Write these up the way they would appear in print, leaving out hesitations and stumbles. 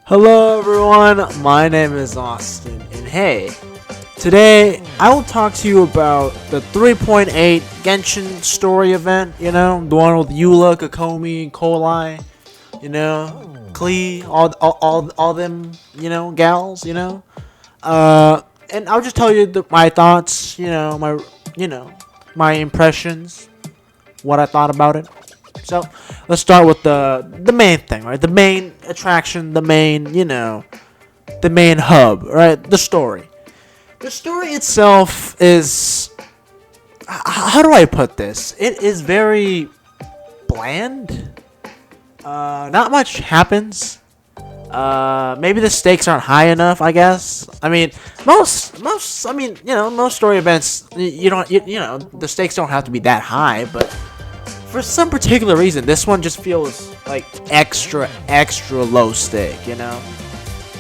Hello everyone, my name is Austin, and hey, today I will talk to you about the 3.8 Genshin story event, the one with Eula, Kokomi, Kolai, Klee, all them, gals, and I'll just tell you my thoughts, my impressions, what I thought about it. So let's start with the main thing, right? The main attraction, the main hub, right? The story. The story itself is, how do I put this? It is very bland. Not much happens. Maybe the stakes aren't high enough, I guess. I mean, most story events, the stakes don't have to be that high, but for some particular reason, this one just feels like extra low stake,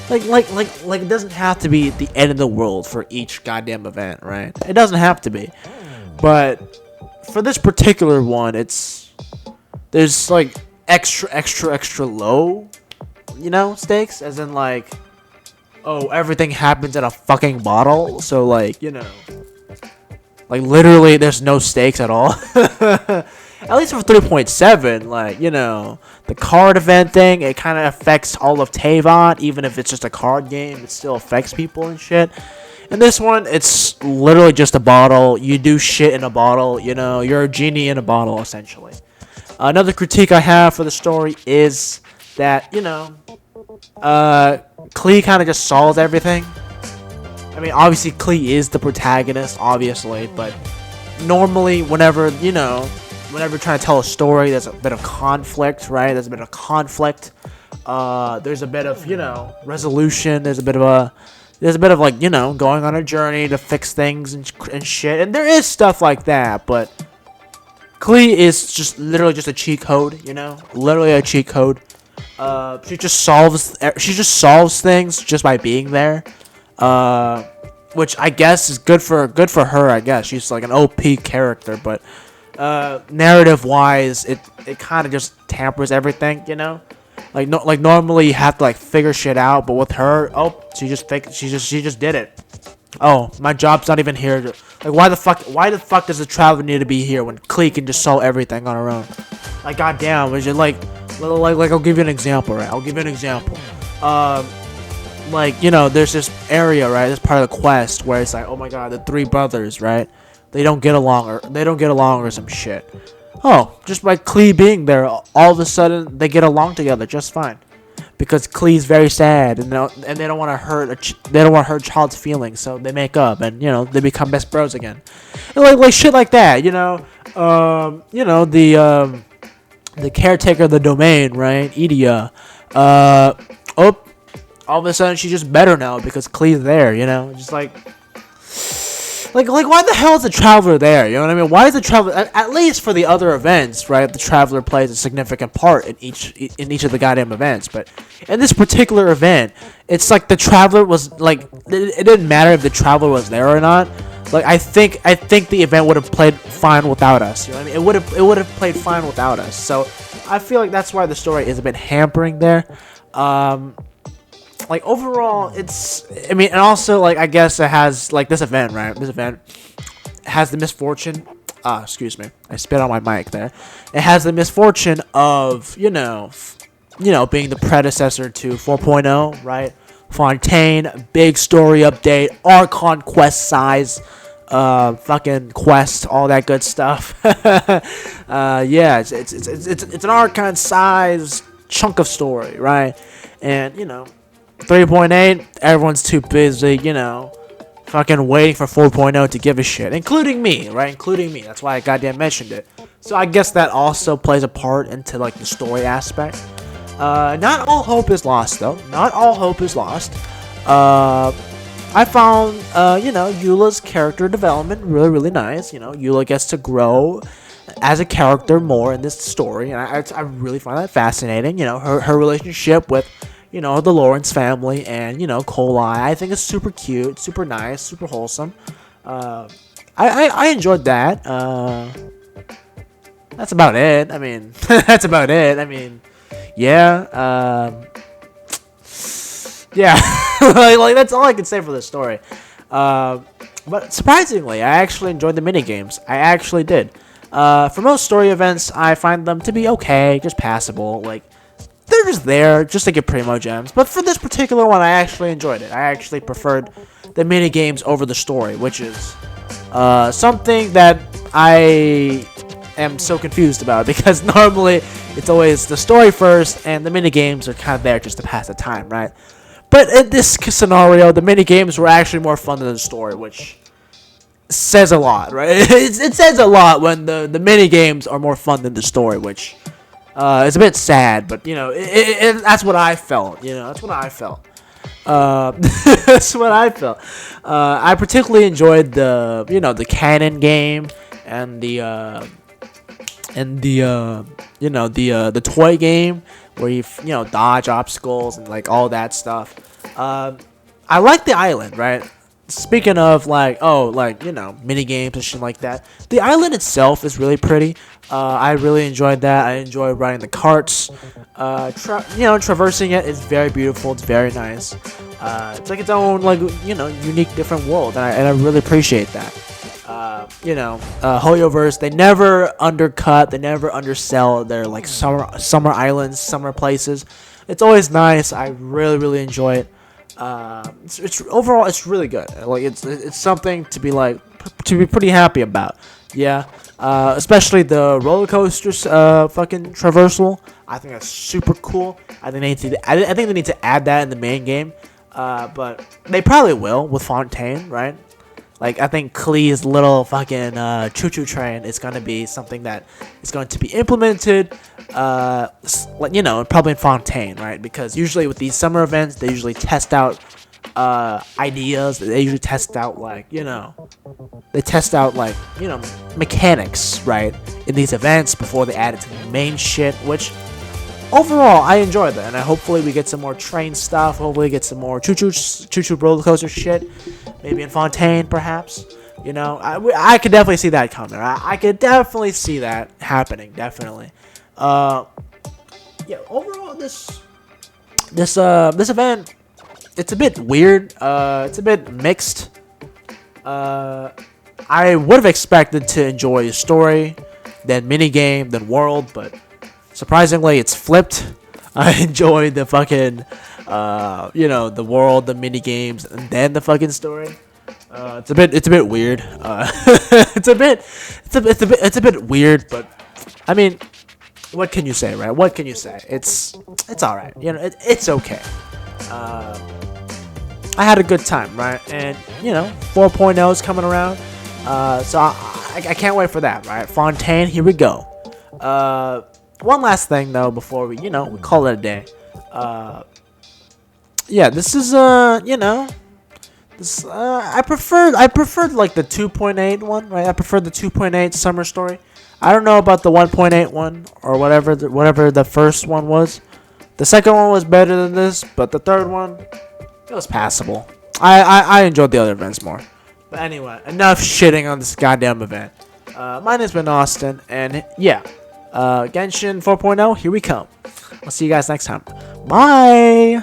Like it doesn't have to be the end of the world for each goddamn event, right? It doesn't have to be. But for this particular one, there's like extra low, stakes, as in like, oh, everything happens in a fucking bottle, so like, like literally there's no stakes at all. At least for 3.7, like, the card event thing, it kind of affects all of Tavon. Even if it's just a card game, it still affects people and shit. In this one, it's literally just a bottle. You do shit in a bottle, you're a genie in a bottle, essentially. Another critique I have for the story is that, Klee kind of just solves everything. I mean, obviously, Klee is the protagonist, obviously, but normally, whenever you're trying to tell a story, there's a bit of conflict, right? There's a bit of conflict. There's a bit of, resolution. There's a bit of like, going on a journey to fix things and shit. And there is stuff like that, but Klee is just literally just a cheat code, literally a cheat code. She just solves things just by being there. Which I guess is good for her. I guess she's like an OP character, but narrative wise, it kind of just tampers everything, like normally you have to like figure shit out, but with her, she just did it. Oh, my job's not even here. Like, why the fuck does the traveler need to be here when Klee can just solve everything on her own? Like, goddamn, is it like I'll give you an example, right? Like, there's this area, right? This part of the quest where it's like, oh my god, the three brothers, right? They don't get along or some shit. Oh, just by Klee being there, all of a sudden they get along together just fine, because Klee's very sad and they don't want to hurt child's feelings, so they make up and they become best bros again, and like shit like that. The caretaker of the domain, right? Idia. All of a sudden she's just better now because Klee's there, just like why the hell is the traveler there? You know what I mean? Why is the traveler, at least for the other events, right? The traveler plays a significant part in each of the goddamn events, but in this particular event, it's like the traveler was like, it didn't matter if the traveler was there or not. Like, I think the event would have played fine without us. You know what I mean? It would have played fine without us. So I feel like that's why the story is a bit hampering there. Like, overall, and also, like, I guess it has, like, this event, right? This event has the misfortune, excuse me, I spit on my mic there. It has the misfortune of, being the predecessor to 4.0, right? Fontaine, big story update, Archon quest size, fucking quest, all that good stuff. Yeah, it's an Archon size chunk of story, right? And, 3.8, everyone's too busy, fucking waiting for 4.0 to give a shit. Including me, right? Including me. That's why I goddamn mentioned it. So I guess that also plays a part into, like, the story aspect. Not all hope is lost, though. Not all hope is lost. I found, Eula's character development really, really nice. Eula gets to grow as a character more in this story. And I really find that fascinating. Her relationship with the Lawrence family and, Kolai, I think is super cute, super nice, super wholesome. I enjoyed that. That's about it. I mean, yeah. Yeah, like that's all I can say for this story. But surprisingly, I actually enjoyed the mini games. I actually did. For most story events, I find them to be okay, just passable. Like they're just there, just to get primo gems. But for this particular one, I actually enjoyed it. I actually preferred the mini games over the story, which is something that I am so confused about because normally it's always the story first, and the mini games are kind of there just to pass the time, right? But in this scenario, the mini games were actually more fun than the story, which says a lot, right? It says a lot when the mini games are more fun than the story, which is a bit sad. But you know, that's what I felt. You know, that's what I felt. That's what I felt. I particularly enjoyed the cannon game and the toy game where you dodge obstacles and like all that stuff. I like the island, right? Speaking of mini games and shit like that, the island itself is really pretty. I really enjoyed that. I enjoyed riding the carts. Traversing it is very beautiful. It's very nice. It's like its own unique different world, and I really appreciate that. Hoyoverse, they never undercut, they never undersell their like summer islands, summer places. It's always nice. I really enjoy it. It's overall it's really good. Like it's something to be pretty happy about. Yeah. Especially the roller coasters fucking traversal. I think that's super cool. I think they need to add that in the main game. But they probably will with Fontaine, right? Like, I think Klee's little fucking choo-choo train is going to be something that is going to be implemented, probably in Fontaine, right? Because usually with these summer events, they usually test out ideas. They usually test out, mechanics, right? In these events before they add it to the main shit, which overall, I enjoyed that, and hopefully we get some more train stuff. Hopefully we get some more choo-choo roller coaster shit. Maybe in Fontaine, perhaps. I could definitely see that coming. I could definitely see that happening. Definitely. Overall, this event, it's a bit weird. It's a bit mixed. I would have expected to enjoy a story, then minigame, then world, but surprisingly, it's flipped. I enjoyed the fucking, the world, the mini games, and then the fucking story. It's a bit weird. It's a bit weird, but I mean, what can you say, right? What can you say? It's all right. It's okay. I had a good time, right? And 4.0 is coming around. So I can't wait for that, right? Fontaine, here we go. One last thing though before we call it a day. This is I preferred like the 2.8 one, right? I preferred the 2.8 summer story. I don't know about the 1.8 one or whatever the first one was. The second one was better than this, but the third one, it was passable. I enjoyed the other events more. But anyway, enough shitting on this goddamn event. My name's been Austin, and Genshin 4.0, here we come. I'll see you guys next time. Bye!